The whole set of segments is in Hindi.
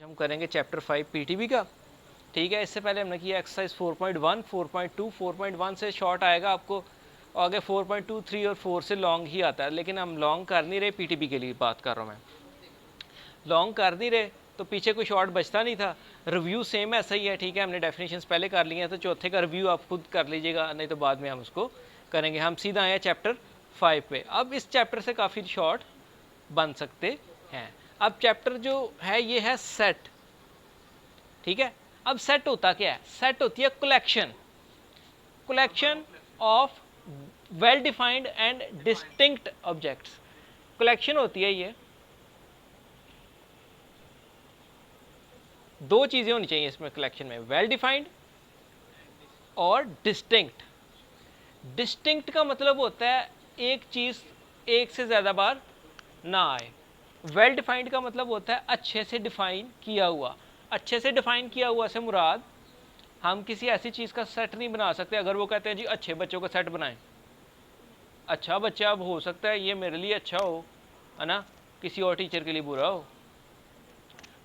हम करेंगे चैप्टर 5 पीटीबी का। ठीक है, इससे पहले हमने किया एक्सरसाइज 4.1, 4.2, 4.1 से शॉर्ट आएगा आपको, आगे 4.2, 3 और 4 से लॉन्ग ही आता है, लेकिन हम लॉन्ग कर नहीं रहे, पीटीबी के लिए बात कर रहा हूँ मैं। लॉन्ग कर नहीं रहे तो पीछे कोई शॉर्ट बचता नहीं था। रिव्यू सेम ऐसा ही है, ठीक है, हमने डेफिनेशंस पहले कर लिए हैं, तो चौथे का रिव्यू आप खुद कर लीजिएगा, नहीं तो बाद में हम उसको करेंगे। हम सीधा आए चैप्टर 5 पे। अब इस चैप्टर से काफ़ी शॉर्ट बन सकते हैं। अब चैप्टर जो है ये है सेट। ठीक है, अब सेट होता क्या है? सेट होती है collection of well defined and distinct objects. Collection होती है ये, दो चीजें होनी चाहिए इसमें कलेक्शन में, वेल डिफाइंड और डिस्टिंक्ट। डिस्टिंक्ट का मतलब होता है एक चीज एक से ज्यादा बार ना आए। वेल डिफाइंड का मतलब होता है अच्छे से डिफाइन किया हुआ। अच्छे से डिफाइन किया हुआ से मुराद हम किसी ऐसी चीज का सेट नहीं बना सकते। अगर वो कहते हैं जी अच्छे बच्चों का सेट बनाएं, अच्छा बच्चा अब हो सकता है ये मेरे लिए अच्छा हो, है ना, किसी और टीचर के लिए बुरा हो।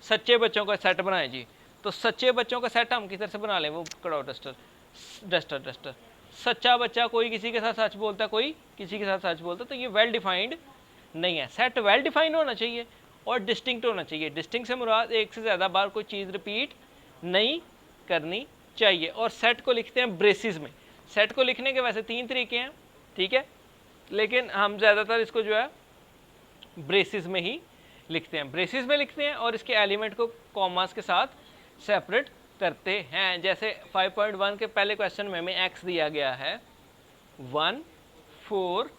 सच्चे बच्चों का सेट बनाएं जी, तो सच्चे बच्चों का सेट हम किस तरह से बना लें? वो कड़ाओ डस्टर डस्टर डस्टर। सच्चा बच्चा कोई किसी के साथ सच बोलता है, कोई किसी के साथ सच बोलता है, तो ये वेल डिफाइंड नहीं है। सेट वेल डिफाइंड होना चाहिए और डिस्टिंक्ट होना चाहिए। डिस्टिंक्ट से मुराद एक से ज़्यादा बार कोई चीज़ रिपीट नहीं करनी चाहिए। और सेट को लिखते हैं ब्रेसिस में। सेट को लिखने के वैसे 3 तरीके हैं, ठीक है, लेकिन हम ज़्यादातर इसको जो है ब्रेसिस में ही लिखते हैं। ब्रेसिस में लिखते हैं और इसके एलिमेंट को कॉमास के साथ सेपरेट करते हैं। जैसे 5.1 के पहले क्वेश्चन में हमें एक्स दिया गया है 1, 4,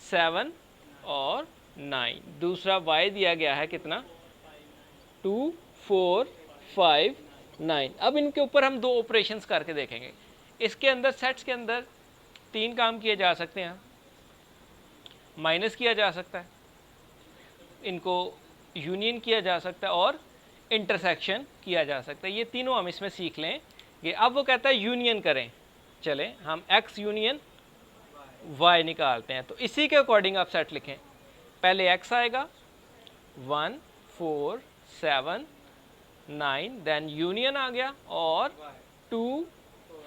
7 और 9। दूसरा y दिया गया है कितना? 2, 4, 5, 9। अब इनके ऊपर हम दो ऑपरेशंस करके देखेंगे। इसके अंदर सेट्स के अंदर 3 काम किए जा सकते हैं। माइनस किया जा सकता है, इनको यूनियन किया जा सकता है और इंटरसेक्शन किया जा सकता है। ये तीनों हम इसमें सीख लें। ये अब वो कहता है यूनियन करें। चले हम x यूनियन y निकालते हैं। तो इसी के अकॉर्डिंग आप सेट लिखें। पहले x आएगा 1, 4, 7, 9, देन यूनियन आ गया और 2,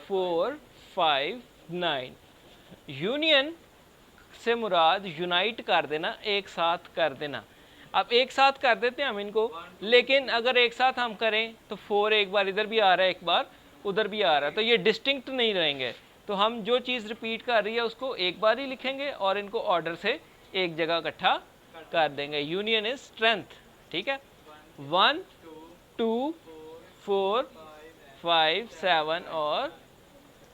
4, 5, 9। यूनियन से मुराद यूनाइट कर देना, एक साथ कर देना। अब एक साथ कर देते हैं हम इनको, लेकिन अगर एक साथ हम करें तो 4 एक बार इधर भी आ रहा है, एक बार उधर भी आ रहा है, तो ये डिस्टिंक्ट नहीं रहेंगे। तो हम जो चीज़ रिपीट कर रही है उसको एक बार ही लिखेंगे और इनको ऑर्डर से एक जगह इकट्ठा कर देंगे। Union is strength. ठीक है, 1, 2, 4, 5, 7 और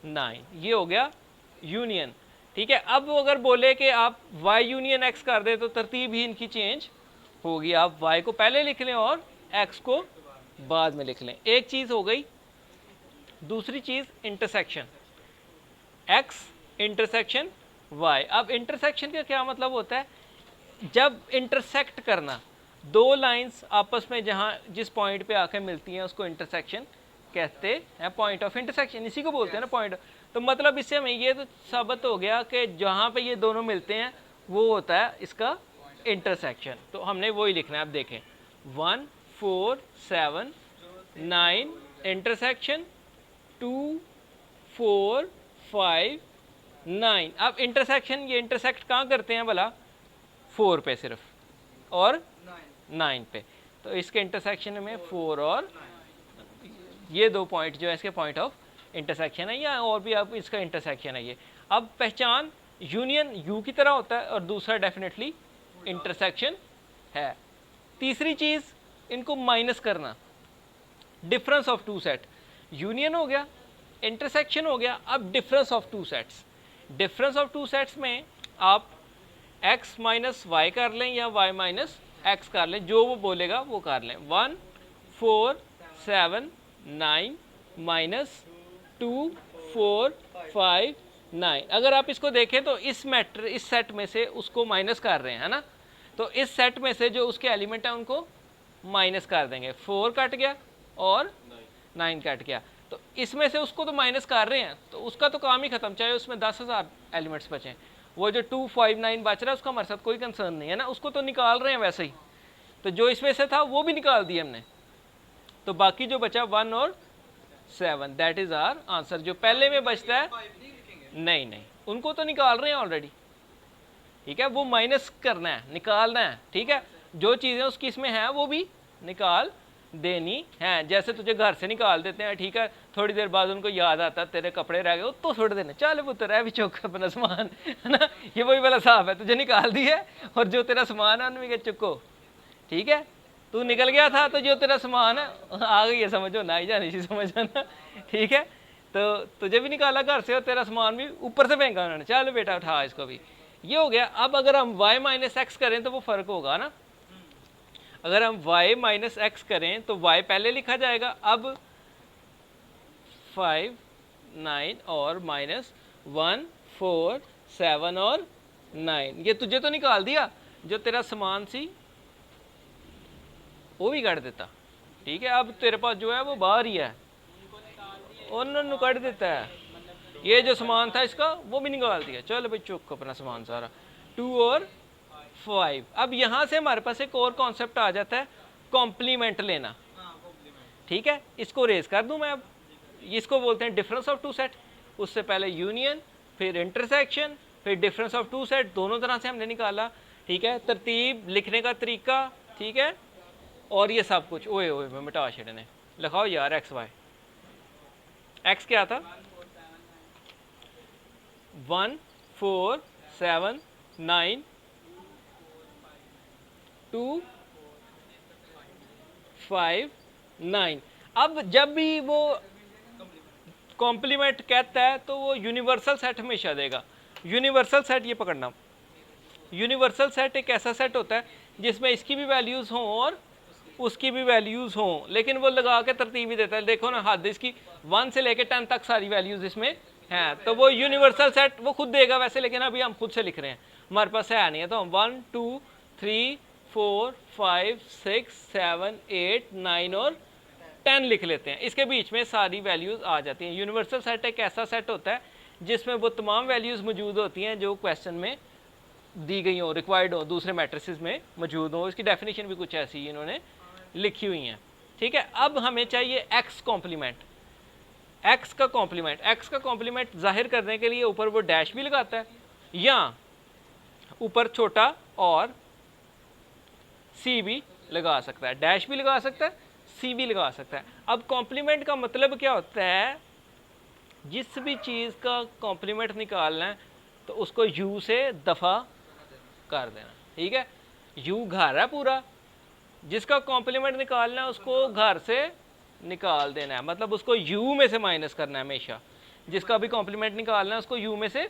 9, ये हो गया यूनियन। ठीक है, अब वो अगर बोले कि आप y यूनियन x कर दे तो तरतीब ही इनकी चेंज होगी। आप y को पहले लिख लें और x को बाद में लिख लें। एक चीज़ हो गई। दूसरी चीज़ इंटरसेक्शन, x इंटरसेक्शन y। अब इंटरसेक्शन का क्या मतलब होता है? जब इंटरसेक्ट करना, दो लाइंस आपस में जहाँ जिस पॉइंट पे आके मिलती हैं उसको इंटरसेक्शन कहते हैं। पॉइंट ऑफ इंटरसेक्शन इसी को बोलते हैं ना, पॉइंट। तो मतलब इससे हमें ये तो साबित हो गया कि जहाँ पे ये दोनों मिलते हैं वो होता है इसका इंटरसेक्शन। तो हमने वही लिखना है। अब देखें 1, 4, 7, 9 इंटरसेक्शन 2, 4, 5, 9। अब इंटरसेक्शन ये इंटरसेक्ट कहाँ करते हैं भला? 4 पे सिर्फ और 9 पे। तो इसके इंटरसेक्शन में 4 और ये दो पॉइंट जो है इसके पॉइंट ऑफ इंटरसेक्शन है, या और भी आप इसका इंटरसेक्शन है ये। अब पहचान, यूनियन यू की तरह होता है और दूसरा डेफिनेटली इंटरसेक्शन है। तीसरी चीज़ इनको माइनस करना, difference of two set. Union हो गया, इंटरसेक्शन हो गया, अब difference of two sets. Difference of two sets में आप x माइनस वाई कर लें या y माइनस एक्स कर लें, जो वो बोलेगा वो कर लें। 1, 4, 7, 9 माइनस 2, 4, 5, 9। अगर आप इसको देखें तो इस सेट में से उसको माइनस कर रहे हैं, है ना, तो इस सेट में से जो उसके एलिमेंट हैं उनको माइनस कर देंगे। 4 कट गया और 9 कट गया, तो इसमें से उसको तो माइनस कर रहे हैं, तो उसका तो काम ही खत्म, चाहे उसमें 10,000 एलिमेंट्स बचें। वो जो 2, 5, 9 बच रहा है उसका हमारे साथ कोई कंसर्न नहीं है ना, उसको तो निकाल रहे हैं वैसे ही। तो जो इसमें से था वो भी निकाल दिया हमने, तो बाकी जो बचा 1 और 7, दैट इज आवर आंसर। जो पहले में बचता है, नहीं नहीं, उनको तो निकाल रहे हैं ऑलरेडी, ठीक है, वो माइनस करना है, निकालना है, ठीक है, जो चीज़ें उसकी इसमें हैं वो भी निकाल देनी है। जैसे तुझे घर से निकाल देते हैं, ठीक है, थोड़ी देर बाद उनको याद आता है तेरे कपड़े रह गए, तो छोड़ देने, चल वो तेरा भी चुक अपना सामान, है ना, ये वही वाला साफ है, तुझे निकाल दी है, और जो तेरा सामान है उनमें चुको, ठीक है, तू निकल गया था तो जो तेरा सामान है आ गई है, समझो ना ही जानी सी समझ आना, ठीक है, तो तुझे भी निकाला घर से और तेरा सामान भी ऊपर से फेंका उन्होंने, चल बेटा उठा इसको भी, ये हो गया। अब अगर हम y माइनस एक्स करें तो वो फर्क होगा ना, अगर हम y माइनस एक्स करें तो y पहले लिखा जाएगा, अब 5 9 और माइनस 1 4 7 और 9, ये तुझे तो निकाल दिया, जो तेरा सामान सी वो भी काट देता, ठीक है, अब तेरे पास जो है वो बाहर ही है, उन्होंने काट देता है, ये जो सामान था इसका वो भी निकाल दिया, चल भाई चुक अपना सामान सारा। 2 और 5, अब यहाँ से हमारे पास एक और कॉन्सेप्ट आ जाता है, कॉम्प्लीमेंट लेना, ठीक है, इसको रेज कर दूं मैं, अब इसको बोलते हैं डिफरेंस ऑफ टू सेट, उससे पहले यूनियन, फिर इंटरसेक्शन, फिर डिफरेंस ऑफ टू सेट, दोनों तरह से हमने निकाला, ठीक है, तरतीब लिखने का तरीका, ठीक है, और ये सब कुछ, ओए ओए मैं मिटा छेड़ने, लिखाओ यार एक्स वाई, एक्स क्या था 1 4 7 9 2 5 9। अब जब भी वो कॉम्प्लीमेंट कहता है तो वो यूनिवर्सल सेट हमेशा देगा। यूनिवर्सल सेट ये पकड़ना, यूनिवर्सल सेट एक ऐसा सेट होता है जिसमें इसकी भी वैल्यूज़ हों और उसकी भी वैल्यूज़ हों, लेकिन वो लगा के तरतीब ही देता है, देखो ना हद इसकी 1 से लेके 10 तक सारी वैल्यूज़ इसमें हैं, तो वो यूनिवर्सल सेट वो खुद देगा वैसे, लेकिन अभी हम खुद से लिख रहे हैं, हमारे पास है नहीं है, तो हम 1 2 3 4 5 6 7 8 9 और 10 लिख लेते हैं, इसके बीच में सारी वैल्यूज़ आ जाती हैं। यूनिवर्सल सेट एक ऐसा सेट होता है जिसमें वो तमाम वैल्यूज़ मौजूद होती हैं जो क्वेश्चन में दी गई हो, रिक्वायर्ड हो, दूसरे मैट्रिसेस में मौजूद हो, इसकी डेफिनेशन भी कुछ ऐसी इन्होंने लिखी हुई हैं, ठीक है। अब हमें चाहिए एक्स कॉम्प्लीमेंट, एक्स का कॉम्प्लीमेंट, एक्स का कॉम्प्लीमेंट जाहिर करने के लिए ऊपर वो डैश भी लगाता है, या ऊपर छोटा और सी भी लगा सकता है, डैश भी लगा सकता है, सी भी लगा सकता है। अब कॉम्प्लीमेंट का मतलब क्या होता है, जिस भी चीज़ का कॉम्प्लीमेंट निकालना है तो उसको यू से दफ़ा कर देना, ठीक है, यू घर है पूरा, जिसका कॉम्प्लीमेंट निकालना है उसको घर से निकाल देना है, मतलब उसको u में से माइनस करना है हमेशा, जिसका भी कॉम्प्लीमेंट निकालना है उसको u में से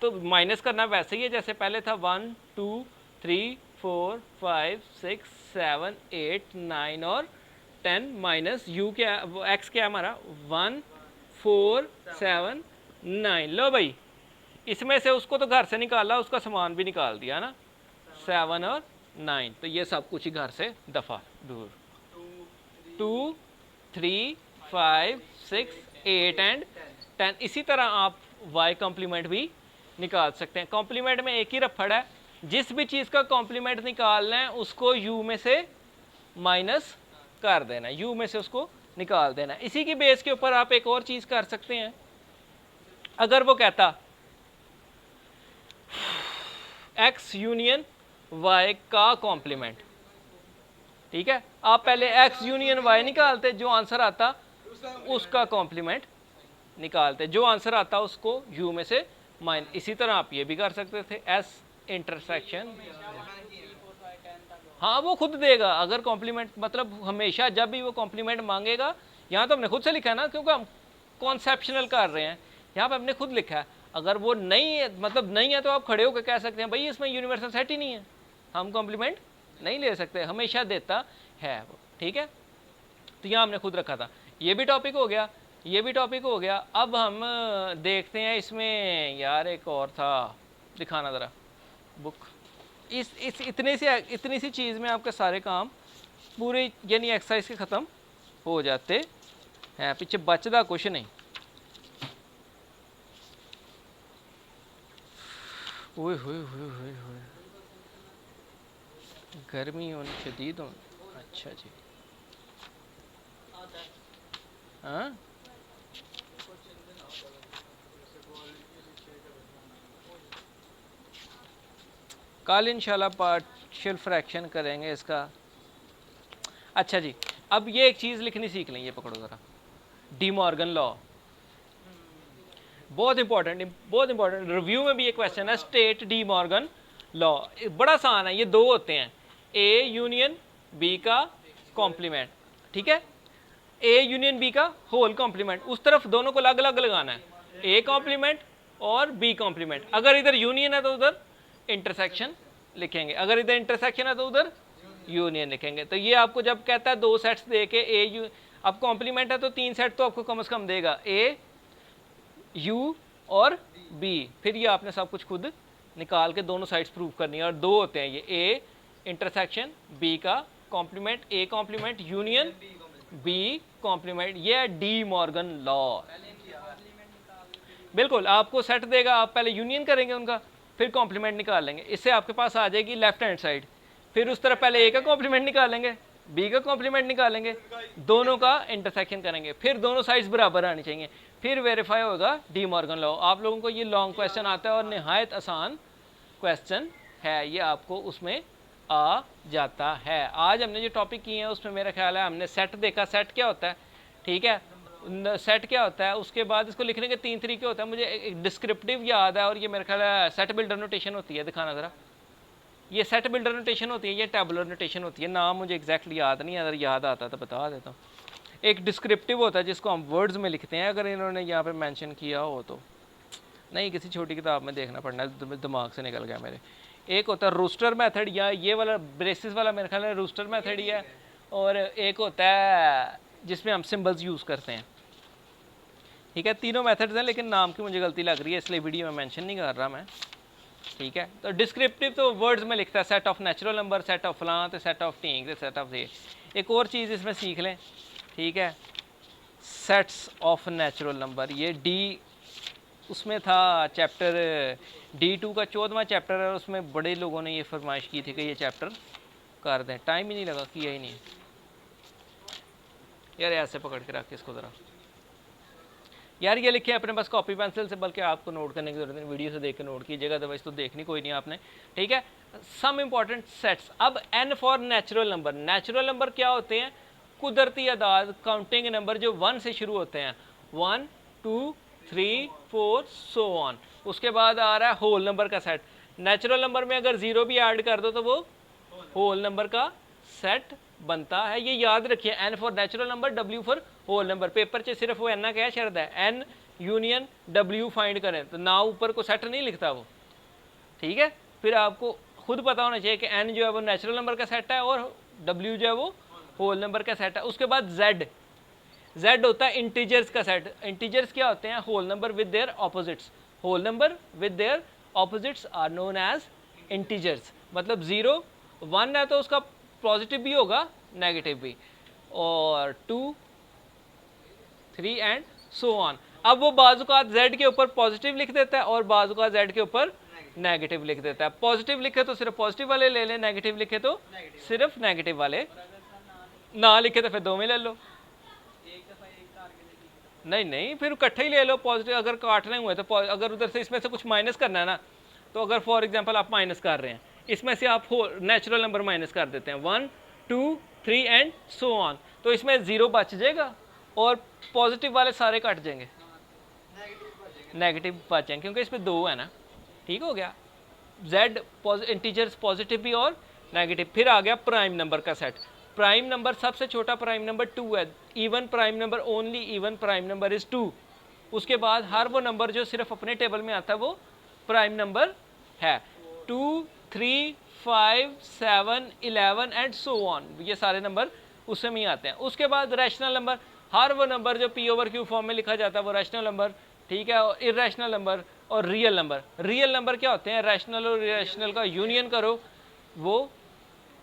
तो माइनस करना वैसे ही है जैसे पहले था, 1 2 3 4 5 6 7 8 9 और 10 माइनस u क्या, x क्या हमारा 1 4 7 9, लो भाई इसमें से उसको तो घर से निकाला, उसका सामान भी निकाल दिया ना, 7 और 9, तो ये सब कुछ ही घर से दफ़ा दूर, 2 3 5 6 8 एंड 10। इसी तरह आप y कॉम्प्लीमेंट भी निकाल सकते हैं। कॉम्प्लीमेंट में एक ही रफड़ है, जिस भी चीज़ का कॉम्प्लीमेंट निकालना है उसको u में से माइनस कर देना है, u में से उसको निकाल देना है। इसी की बेस के ऊपर आप एक और चीज़ कर सकते हैं, अगर वो कहता x यूनियन y का कॉम्प्लीमेंट, ठीक है, आप पहले x यूनियन y निकालते, जो आंसर आता उसका कॉम्प्लीमेंट निकालते, जो आंसर आता उसको u में से माइन, इसी तरह आप ये भी कर सकते थे s इंटरसेक्शन, हाँ वो खुद देगा अगर कॉम्प्लीमेंट, मतलब हमेशा जब भी वो कॉम्प्लीमेंट मांगेगा, यहाँ तो हमने खुद से लिखा है ना, क्योंकि हम कॉन्सेप्शनल कर रहे हैं, यहाँ पे हमने खुद लिखा है, अगर वो नहीं है, मतलब नहीं है, तो आप खड़े होकर कह सकते हैं भाई इसमें यूनिवर्सल सेट ही नहीं है, हम कॉम्प्लीमेंट नहीं ले सकते, हमेशा देता है वो, ठीक है, तो यहाँ हमने खुद रखा था। ये भी टॉपिक हो गया, ये भी टॉपिक हो गया। अब हम देखते हैं इसमें, यार एक और था, दिखाना ज़रा बुक, इस इतनी सी चीज़ में आपके सारे काम पूरे यानी एक्सरसाइज के ख़त्म हो जाते हैं, पीछे बचता कुछ नहीं। ओए होए होए होए होए, गर्मी होनी शदीद हो, अच्छा जी, हाँ कल इंशाल्लाह पार्शियल फ्रैक्शन करेंगे इसका। अच्छा जी, अब ये एक चीज़ लिखनी सीख लें, ये पकड़ो ज़रा, डी मॉर्गन लॉ, बहुत इंपॉर्टेंट, बहुत इंपॉर्टेंट, रिव्यू में भी ये क्वेश्चन है, स्टेट डी मॉर्गन लॉ, बड़ा आसान है, ये दो होते हैं, ए यूनियन बी का कॉम्प्लीमेंट, ठीक है, ए यूनियन बी का होल कॉम्प्लीमेंट, उस तरफ दोनों को अलग अलग लगाना है, ए कॉम्प्लीमेंट और बी कॉम्प्लीमेंट, अगर इधर यूनियन है तो उधर इंटरसेक्शन लिखेंगे, अगर इधर इंटरसेक्शन है तो उधर यूनियन लिखेंगे। तो ये आपको जब कहता है दो सेट्स दे के ए यू, अब कॉम्प्लीमेंट है तो तीन सेट तो आपको कम से कम देगा, ए यू और बी, फिर ये आपने सब कुछ खुद निकाल के दोनों साइड्स प्रूव करनी है, और दो होते हैं ये, ए इंटरसेक्शन बी का complement, A complement union B complement, ये है डी मॉर्गन लॉ। बिल्कुल, आपको सेट देगा, आप पहले यूनियन करेंगे उनका, फिर कॉम्प्लीमेंट निकाल लेंगे, इससे आपके पास आ जाएगी लेफ्ट हैंड साइड, फिर उस तरफ पहले ए का कॉम्प्लीमेंट निकालेंगे, बी का कॉम्प्लीमेंट निकालेंगे, दोनों का इंटरसेक्शन करेंगे, फिर दोनों साइड्स बराबर आनी चाहिए, फिर वेरीफाई होगा डी मॉर्गन लॉ। आप लोगों को ये लॉन्ग क्वेश्चन आता है और निहायत आसान क्वेश्चन है, ये आपको उसमें आ जाता है। आज हमने जो टॉपिक किए हैं उसमें मेरा ख्याल है हमने सेट देखा, सेट क्या होता है, ठीक है, सेट क्या होता है, उसके बाद इसको लिखने के तीन तरीके होते हैं, मुझे एक डिस्क्रिप्टिव याद है और ये मेरा ख्याल है सेट बिल्डर नोटेशन होती है, दिखाना ज़रा, ये सेट बिल्डर नोटेशन होती है, ये टेबुलर नोटेशन होती है, नाम मुझे एग्जैक्टली याद नहीं है, अगर याद आता तो बता देता हूँ। एक डिस्क्रिप्टिव होता है जिसको हम वर्ड्स में लिखते हैं, अगर इन्होंने यहाँ पे मेंशन किया हो तो, नहीं किसी छोटी किताब में देखना पड़ना है, दिमाग से निकल गया मेरे। एक होता है रूस्टर मेथड, या ये वाला ब्रेसिस वाला मेरे ख्याल है रूस्टर मेथड ही है, और एक होता है जिसमें हम सिंबल्स यूज़ करते हैं, ठीक है, तीनों मेथड्स हैं, लेकिन नाम की मुझे गलती लग रही है इसलिए वीडियो में मेंशन नहीं कर रहा मैं, ठीक है। तो डिस्क्रिप्टिव तो वर्ड्स में लिखता है, set of natural number, set of फलां, तो सेट ऑफ टींग, सेट ऑफ ये। एक और चीज़ इसमें सीख लें, ठीक है, सेट्स ऑफ नेचुरल नंबर, ये डी उसमें था चैप्टर D2 का 14वां चैप्टर है, उसमें बड़े लोगों ने ये फरमाइश की थी कि ये चैप्टर कर दें, टाइम ही नहीं लगा, किया ही नहीं यार, ऐसे पकड़ के रख के इसको ज़रा यार, ये लिखे अपने पास कॉपी पेंसिल से, बल्कि आपको नोट करने की जरूरत नहीं, वीडियो से देख के नोट कीजिएगा, अदरवाइज तो देखनी कोई नहीं आपने, ठीक है। सम इंपॉर्टेंट सेट्स, अब N for natural number, natural number क्या होते हैं, कुदरती अदाद, काउंटिंग नंबर जो 1 से शुरू होते हैं, 1 2 3 4 सो ऑन, उसके बाद आ रहा है होल नंबर का सेट, नेचुरल नंबर में अगर 0 भी ऐड कर दो तो वो होल नंबर का सेट बनता है, ये याद रखिए, N for natural number, W for whole number, paper से सिर्फ वो एन क्या शर्त है, एन यूनियन डब्ल्यू फाइंड करें, तो ना ऊपर को सेट नहीं लिखता वो, ठीक है, फिर आपको खुद पता होना चाहिए कि एन जो है वो नेचुरल नंबर का सेट है और डब्ल्यू जो है वो होल नंबर का सेट है। उसके बाद जेड, जेड होता है इंटीजर्स का सेट, इंटीजर्स क्या होते हैं, whole number with their opposites, whole number with their opposites are known as integers, मतलब 0 1 है तो उसका पॉजिटिव भी होगा नेगेटिव भी, और 2 3 एंड सो ऑन। अब वो बाजुकात z के ऊपर पॉजिटिव लिख देता है और बाजुकात z के ऊपर नेगेटिव लिख देता है, पॉजिटिव लिखे तो सिर्फ पॉजिटिव वाले ले लें, नेगेटिव लिखे तो सिर्फ नेगेटिव वाले, ना लिखे तो फिर दो में ले लो, नहीं नहीं फिर इकट्ठे ही ले लो, पॉजिटिव अगर काटने हुए तो अगर उधर से इसमें से कुछ माइनस करना है ना, तो अगर फॉर एग्जांपल आप माइनस कर रहे हैं, इसमें से आप नेचुरल नंबर माइनस कर देते हैं 1 2 3 एंड सो ऑन, तो इसमें 0 बच जाएगा और पॉजिटिव वाले सारे कट जाएंगे, नेगेटिव बच जाएंगे, क्योंकि इसमें 2 है ना, ठीक हो गया, जेड इंटीजर्स पॉजिटिव भी और नेगेटिव। फिर आ गया प्राइम नंबर का सेट, प्राइम नंबर सबसे छोटा प्राइम नंबर 2 है, even prime number, only even prime number is 2, उसके बाद हर वो नंबर जो सिर्फ अपने टेबल में आता है वो प्राइम नंबर है, 2 3 5 7 11 एंड सो ऑन, ये सारे नंबर उसमें ही आते हैं। उसके बाद रैशनल नंबर, हर वो नंबर जो P/Q फॉर्म में लिखा जाता है वो रैशनल नंबर, ठीक है, और इरेशनल नंबर और रियल नंबर, रियल नंबर क्या होते हैं, रैशनल और इरेशनल का यूनियन करो वो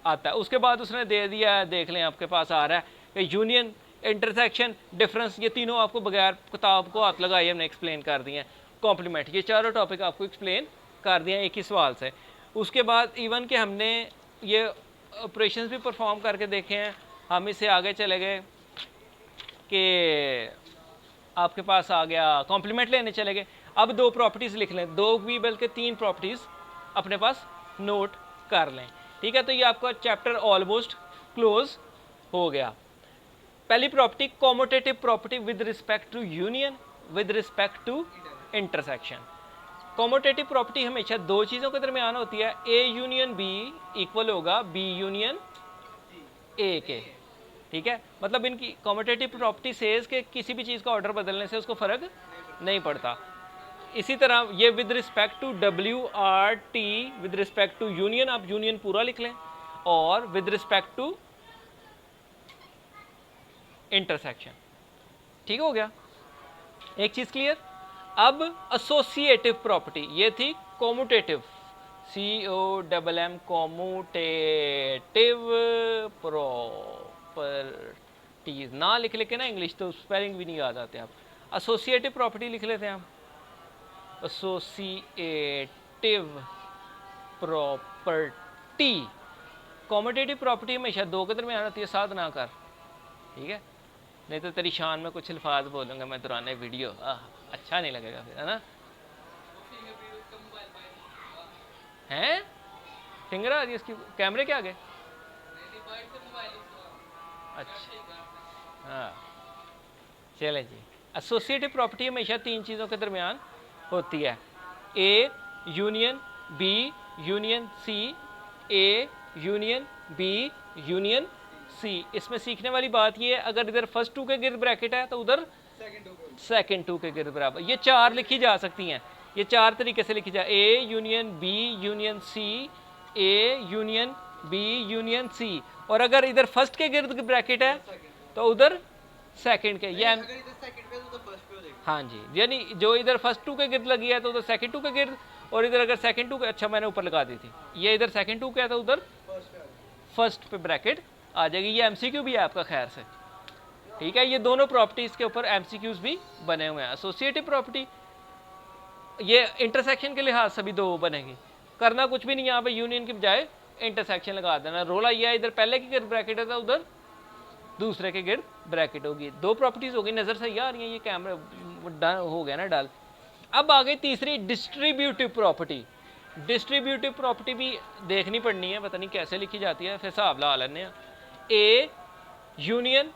आता है। उसके बाद उसने दे दिया है, देख लें आपके पास आ रहा है कि यूनियन, इंटरसेक्शन, डिफरेंस, ये तीनों आपको बगैर किताब को हाथ लगाए हमने एक्सप्लेन कर दिए हैं, कॉम्प्लीमेंट, ये चारों टॉपिक आपको एक्सप्लेन कर दिए हैं एक ही सवाल से। उसके बाद इवन के हमने ये ऑपरेशंस भी परफॉर्म करके देखे हैं। हम इससे आगे चले गए कि आपके पास आ गया कॉम्प्लीमेंट लेने चले गए। अब 2 प्रॉपर्टीज़ लिख लें, 2 भी बल्कि 3 प्रॉपर्टीज़ अपने पास नोट कर लें, ठीक है। तो ये आपका चैप्टर ऑलमोस्ट क्लोज हो गया। पहली property commutative property with respect to union, with respect to intersection. Commutative property हमेशा 2 चीज़ों के दरमियान होती है, ए यूनियन बी इक्वल होगा बी यूनियन ए के, ठीक है। मतलब इनकी कॉमोटेटिव प्रॉपर्टी सेज के किसी भी चीज़ का ऑर्डर बदलने से उसको फ़र्क नहीं पड़ता। इसी तरह ये with respect to W R T, with respect to union, आप यूनियन पूरा लिख लें, और विद रिस्पेक्ट टू इंटरसेक्शन, ठीक हो गया। एक चीज़ क्लियर। अब एसोसिएटिव प्रॉपर्टी, ये थी कॉम्यूटेटिव, COMM कॉम्यूटेटिव प्रॉपर्टीज, ना लिख के ना इंग्लिश तो स्पेलिंग भी नहीं याद आते आप। एसोसिएटिव प्रॉपर्टी लिख लेते हैं हम, एसोसिएटिव प्रॉपर्टी। कॉम्यूटेटिव प्रॉपर्टी हमेशा 2 के दरमियान होती है, साथ ना कर, ठीक है, नहीं तो तेरी शान में कुछ अल्फाज बोलूँगा मैं दौरान वीडियो, अच्छा नहीं लगेगा फिर, है ना। हैं फिंगर आ रही है इसकी कैमरे के आगे, अच्छा हाँ चलें जी। एसोसिएटिव प्रॉपर्टी हमेशा 3 चीज़ों के दरमियान होती है, A union B union C, A union B union C. इसमें सीखने वाली बात ये है, अगर इधर फर्स्ट 2 के गिर्द ब्रैकेट है तो उधर सेकंड 2 के गिर्द बराबर। ये 4 लिखी जा सकती हैं, ये 4 तरीके से लिखी जा, A union B union C, A union B union C. और अगर इधर फर्स्ट के गिर्द ब्रैकेट है तो उधर सेकंड के, ये हाँ जी, यानी जो इधर फर्स्ट 2 के गिर्द लगी है तो उधर सेकंड 2 के गिर्द, और इधर अगर सेकंड 2 के, अच्छा मैंने ऊपर लगा दी थी, ये इधर सेकंड 2 का है तो उधर फर्स्ट पे ब्रैकेट आ जाएगी। ये MCQ भी है आपका खैर से, ठीक है। ये दोनों प्रॉपर्टीज के ऊपर MCQs भी बने हुए हैं। एसोसिएटिव प्रॉपर्टी ये इंटरसेक्शन के लिहाज से भी 2 बनेगी, करना कुछ भी नहीं, यहाँ पे यूनियन की बजाय इंटरसेक्शन लगा देना। रोला ये है, इधर पहले की गिर्द ब्रैकेट है तो उधर दूसरे के गिर्द ब्रैकेट होगी। 2 प्रॉपर्टीज होगी, नज़र सही आ रही है, ये कैमरा हो गया ना डाल। अब आ गई तीसरी डिस्ट्रीब्यूटिव प्रॉपर्टी। डिस्ट्रीब्यूटिव प्रॉपर्टी भी देखनी पड़नी है, पता नहीं कैसे लिखी जाती है, फिर हिसाब ला लेने हैं। A union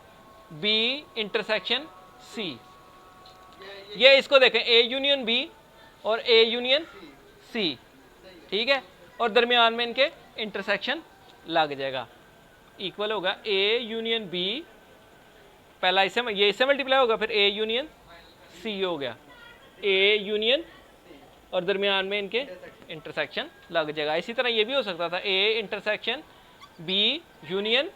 B intersection C, ये इसको देखें, ए यूनियन बी और ए यूनियन सी, ठीक है, और दरमियान में इनके इंटरसेक्शन लग जाएगा, इक्वल होगा ए यूनियन बी, पहला इससे ये इससे मल्टीप्लाई होगा, फिर ए यूनियन सी हो गया, ए यूनियन और दरमियान में इनके इंटरसेक्शन लग जाएगा। इसी तरह ये भी हो सकता था, A intersection B union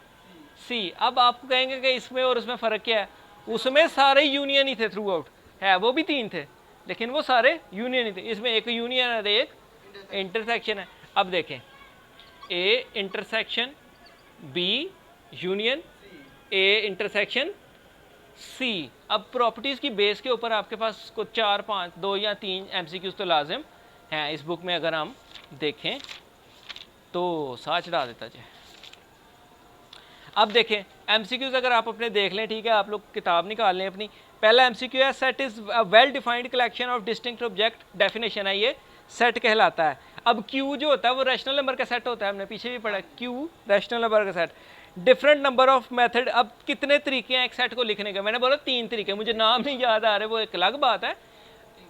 C. अब आपको कहेंगे कि इसमें और उसमें फ़र्क क्या है, उसमें सारे यूनियन ही थे थ्रू आउट, है वो भी 3 थे लेकिन वो सारे यूनियन ही थे, इसमें एक यूनियन है तो एक इंटरसेक्शन है। अब देखें, A intersection B union A intersection C. अब प्रॉपर्टीज़ की बेस के ऊपर आपके पास को 4 5 2 या 3 MCQs तो लाजिम हैं इस बुक में, अगर हम देखें तो साथ चढ़ा देता जाए। अब देखें MCQs अगर आप अपने देख लें, ठीक है, आप लोग किताब निकाल लें अपनी। पहला MCQ है, set is a well defined collection of distinct object, definition है ये, सेट कहलाता है। अब Q जो होता है वो रैशनल नंबर का सेट होता है, हमने पीछे भी पढ़ा, Q रैशनल नंबर का set. Different number of method, अब कितने तरीके हैं एक सेट को लिखने के, मैंने बोला 3 तरीके, मुझे नाम नहीं याद आ रहे, वो एक अलग बात है।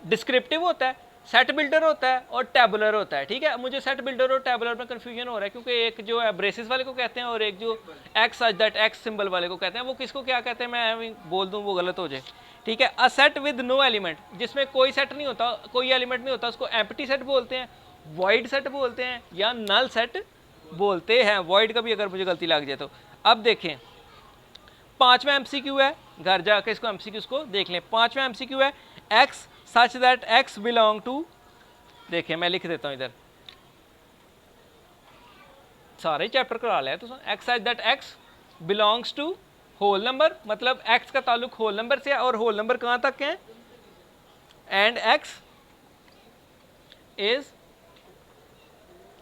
डिस्क्रिप्टिव होता है, सेट बिल्डर होता है और टैबुलर होता है, ठीक है। मुझे सेट बिल्डर और टैबुलर में कन्फ्यूजन हो रहा है क्योंकि एक जो है ब्रेसिस वाले को कहते हैं और एक जो x such that x symbol वाले को कहते हैं, वो किसको क्या कहते हैं मैं बोल दूं वो गलत हो जाए, ठीक है। A set with no element, जिसमें कोई सेट नहीं होता, कोई एलिमेंट नहीं होता, उसको एम्प्टी सेट बोलते हैं, वॉइड सेट बोलते हैं या नल सेट बोलते हैं। वॉइड का भी अगर मुझे गलती लग जाए तो। अब देखें 5वां MCQ है, घर जाके इसको MCQs को देख लें। 5वां MCQ है, X such that X belong to, देखिए मैं लिख देता हूं इधर, सारे चैप्टर करा लिया तो, X such that X belongs to whole number, मतलब एक्स का ताल्लुक होल नंबर से है, और होल नंबर कहां तक है, and x is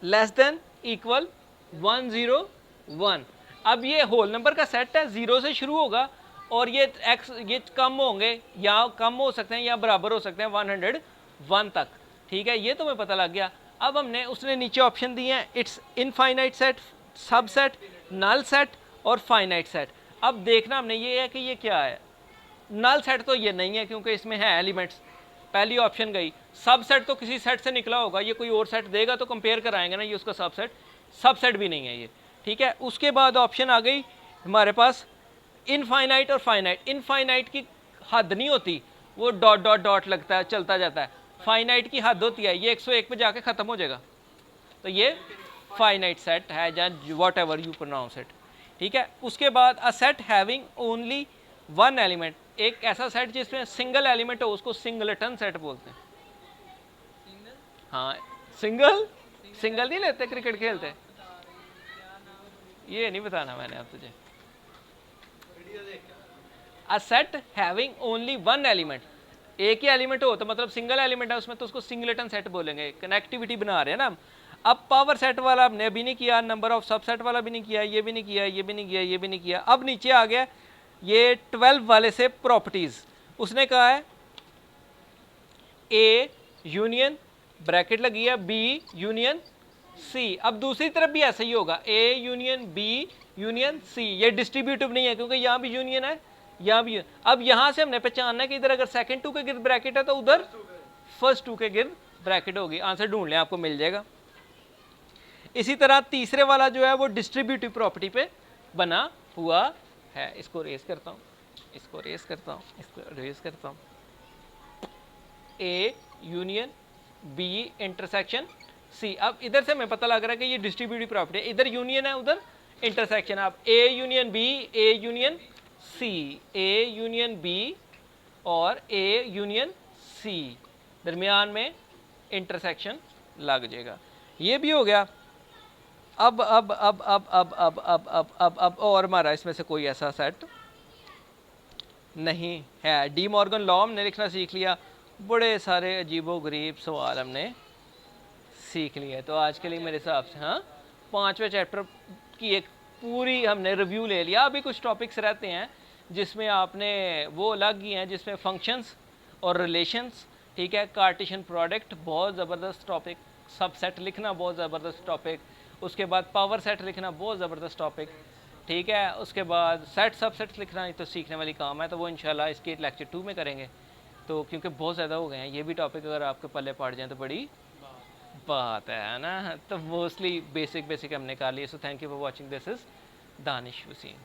less than equal 1 0 1। अब ये होल नंबर का सेट है, 0 से शुरू होगा और ये x ये कम होंगे या कम हो सकते हैं या बराबर हो सकते हैं 101 तक। ठीक है, ये तुम्हें पता लग गया। अब हमने उसने नीचे ऑप्शन दिए हैं, it's infinite set, subset, null set और फाइनाइट सेट। अब देखना हमने ये है कि ये क्या है। नल सेट तो ये नहीं है क्योंकि इसमें है एलिमेंट्स, पहली ऑप्शन गई। सबसेट तो किसी सेट से निकला होगा, ये कोई और सेट देगा तो कंपेयर कराएंगे ना, ये उसका सबसेट भी नहीं है ये। ठीक है, उसके बाद ऑप्शन आ गई हमारे पास इनफाइनाइट और फाइनाइट। इनफाइनाइट की हद नहीं होती, वो डॉट डॉट डॉट लगता है, चलता जाता है। फाइनाइट की हद होती है, ये 101 पे जाके ख़त्म हो जाएगा, तो ये फाइनाइट सेट है, जहाँ whatever you pronounce it. ठीक है, उसके बाद a set having only one element, एक ऐसा सेट जिसमें सिंगल एलिमेंट हो उसको सिंगलटन सेट बोलते हैं। हाँ, सिंगल नहीं लेते क्रिकेट खेलते, ये नहीं बताना मैंने अब तुझे। अ set having only one element, एक ही एलिमेंट हो तो मतलब सिंगल एलिमेंट है उसमें, तो उसको सिंगलटन सेट बोलेंगे। कनेक्टिविटी बना रहे हैं ना हम। अब पावर सेट वाला हमने अभी नहीं किया, नंबर ऑफ सबसेट वाला भी नहीं किया, ये भी नहीं किया, ये भी नहीं किया, ये भी नहीं किया। अब नीचे आ गया ये 12 वाले से प्रॉपर्टीज। उसने कहा है ए यूनियन ब्रैकेट लगी है बी यूनियन सी। अब दूसरी तरफ भी ऐसा ही होगा, A union B union C. ये डिस्ट्रीब्यूटिव नहीं है क्योंकि यहाँ भी यूनियन है, यहाँ भी। अब यहाँ से हमने पहचानना है कि इधर अगर सेकंड 2 के गिर्द ब्रैकेट है तो उधर फर्स्ट 2 के गिर्द ब्रैकेट होगी। आंसर ढूंढ लें, आपको मिल जाएगा। इसी तरह तीसरे वाला जो है वो डिस्ट्रीब्यूटिव प्रॉपर्टी पे बना हुआ है। इसको रेस करता हूँ, इसको रेस करता हूँ, इसको रेस करता हूँ। A union B intersection C. अब इधर से हमें पता लग रहा है कि ये डिस्ट्रीब्यूटिव प्रॉपर्टी है, इधर यूनियन है उधर इंटरसेक्शन। अब A union B, A union C, A union B और ए यूनियन सी, दरमियान में इंटरसेक्शन लग जाएगा। ये भी हो गया। अब और हमारा इसमें से कोई ऐसा सेट नहीं है। डी मॉर्गन लॉ हमने लिखना सीख लिया, बड़े सारे अजीबो गरीब सवाल हमने सीख लिए। तो आज के लिए मेरे हिसाब से हाँ 5वें चैप्टर की एक पूरी हमने रिव्यू ले लिया। अभी कुछ टॉपिक्स रहते हैं जिसमें आपने वो अलग ही हैं, जिसमें फंक्शंस और रिलेशंस। ठीक है, कार्टेशियन प्रोडक्ट बहुत ज़बरदस्त टॉपिक, सबसेट लिखना बहुत ज़बरदस्त टॉपिक, उसके बाद पावर सेट लिखना बहुत ज़बरदस्त टॉपिक। ठीक है, उसके बाद सेट सबसेट्स लिखना ही तो सीखने वाली काम है, तो वो इंशाल्लाह इसके लेक्चर 2 में करेंगे। तो क्योंकि बहुत ज़्यादा हो गए हैं ये भी टॉपिक, अगर आपके पल्ले पड़ जाए तो बड़ी बात है ना। तो मोस्टली बेसिक हमने कर लिए। So thank you for watching, this is Danish Hussain.